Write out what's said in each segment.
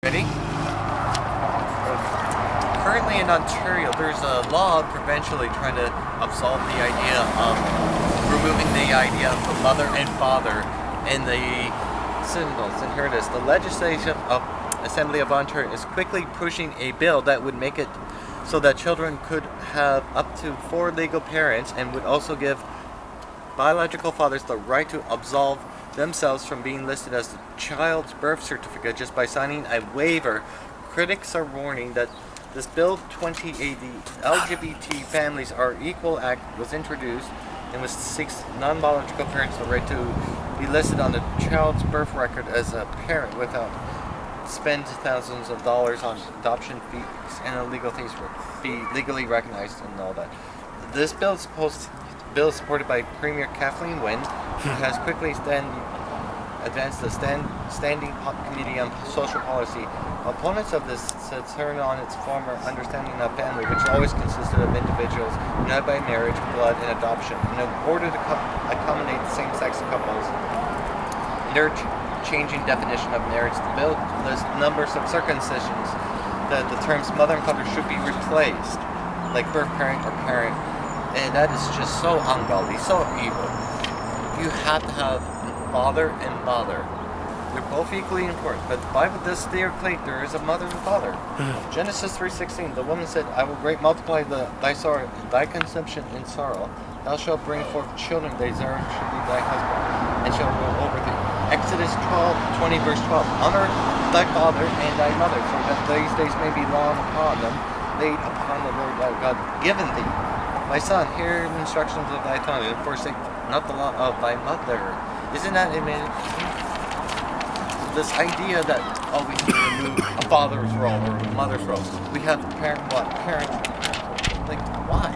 Ready? Currently in Ontario, there's a law provincially trying to absolve the idea of removing the idea of the mother and father in the symbols. And here it is. The Legislative Assembly of Ontario is quickly pushing a bill that would make it so that children could have up to 4 legal parents, and would also give biological fathers the right to absolve themselves from being listed as the child's birth certificate just by signing a waiver. Critics are warning that this Bill 2080, LGBT Families Are Equal Act, was introduced and was seeks non-biological parents the right to be listed on the child's birth record as a parent without spend thousands of dollars on adoption fees and illegal things for be legally recognized and all that. This bill is supported by Premier Kathleen Wynne, who has quickly advanced the Standing Committee on Social Policy. Opponents of this turn on its former understanding of family, which always consisted of individuals united by marriage, blood, and adoption, in order to accommodate same-sex couples. Their changing definition of marriage, the bill lists numbers of circumcisions that the terms mother and father should be replaced, like birth parent or parent, and that is just so ungodly, so evil. You have to have father and mother. They're both equally important, but the Bible does state clearly there is a mother and father. Genesis 3:16, the woman said, I will great multiply thy sorrow, thy conception in sorrow. Thou shalt bring forth children, thy Zerah shall be thy husband, and shall rule over thee. Exodus 20 verse 12, honor thy father and thy mother, so that these days may be long upon them, laid upon the Lord thy God given thee. My son, hear the instructions of thy tongue, and forsake not the law of thy mother. Isn't that amazing? This idea that, we can remove a father's role or a mother's role. We have parent, like, why?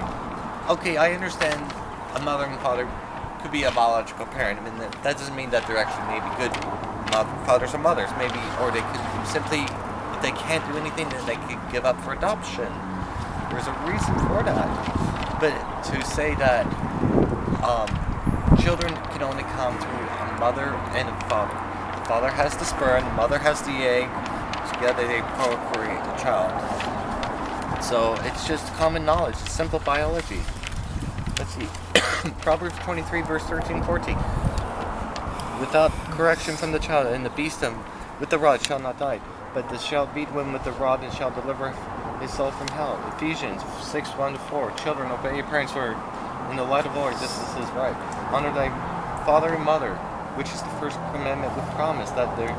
Okay, I understand a mother and father could be a biological parent. I mean, that doesn't mean that they're actually maybe good fathers or mothers. Maybe, or they could simply, if they can't do anything, then they could give up for adoption. There's a reason for that. But to say that children can only come through a mother and a father. The father has the sperm, the mother has the egg. Together they procreate a child. So it's just common knowledge. It's simple biology. Let's see. Proverbs 23 verse 13-14. Without correction from the child, and the beast with the rod shall not die, but the shall beat him with the rod and shall deliver his soul from hell. Ephesians 6:1-4. Children, obey your parents, for in the light of the Lord this is his right. Honor thy father and mother, which is the first commandment with promise, that there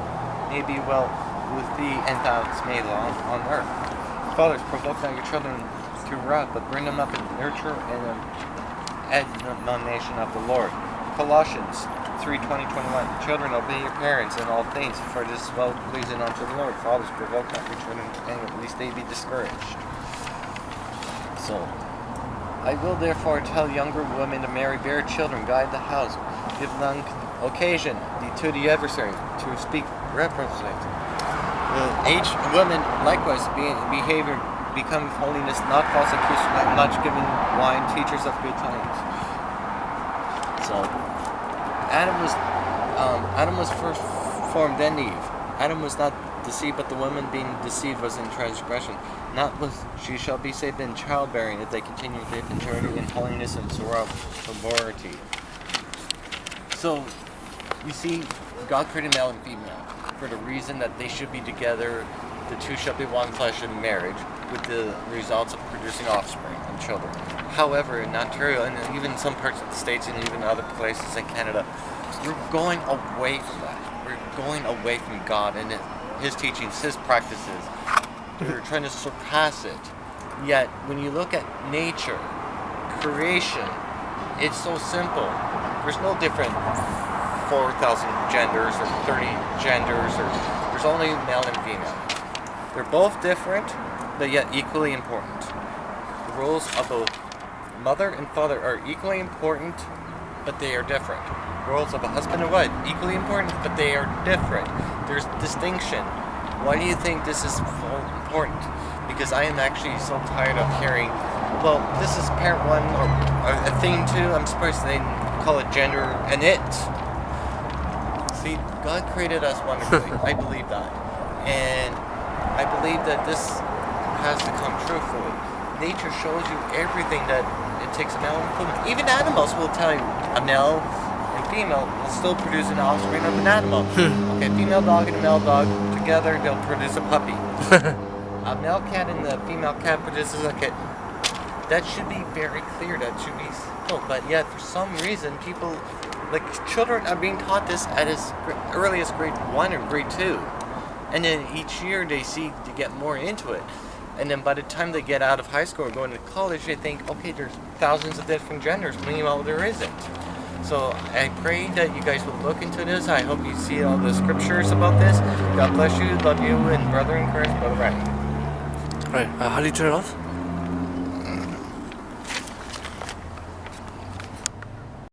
may be well with thee and thou may long on earth. Fathers, provoke not your children to wrath, but bring them up in nurture and admonition of the Lord. Colossians 3:20-21. Children, obey your parents in all things, for this is well pleasing unto the Lord. Fathers, provoke not your children to anger, lest they be discouraged. So, I will therefore tell younger women to marry, bear children, guide the house, give none occasion to the adversary to speak reproachfully. Aged women likewise behavior become holiness, not false accusers, not much giving wine, teachers of good times. So Adam was first formed, then Eve. Adam was not deceived, but the woman being deceived was in transgression. Not with she shall be saved in childbearing if they continue faith and charity and holiness and sorority. So you see, God created male and female for the reason that they should be together. The two shall be one flesh in marriage, with the results of producing offspring and children. However, in Ontario and even some parts of the States and even other places in Canada, we're going away from that. We're going away from God and his teachings, his practices. We're trying to surpass it. Yet, when you look at nature, creation, it's so simple. There's no different 4,000 genders or 30 genders, or there's only male and female. They're both different, but yet equally important. The roles of both mother and father are equally important, but they are different. The roles of a husband and wife, equally important, but they are different. There's distinction. Why do you think this is so important? Because I am actually so tired of hearing, well, this is parent one or a thing two. I'm surprised they call it gender and it. See, God created us wonderfully. I believe that. And I believe that this has to come truthfully. Nature shows you everything that it takes a male and female. Even animals will tell you a male and female will still produce an offspring of an animal. Okay, female dog and a male dog together, they'll produce a puppy. A male cat and the female cat produces a kitten. That should be very clear. That should be simple. But yet, for some reason, people, like children, are being taught this at as early as grade 1 or grade 2, and then each year they see to get more into it. And then by the time they get out of high school or going to college, they think, okay, there's thousands of different genders. Meanwhile, there isn't. So I pray that you guys will look into this. I hope you see all the scriptures about this. God bless you. Love you. And brother in Christ, Brother Ray. All right. How do you turn it off?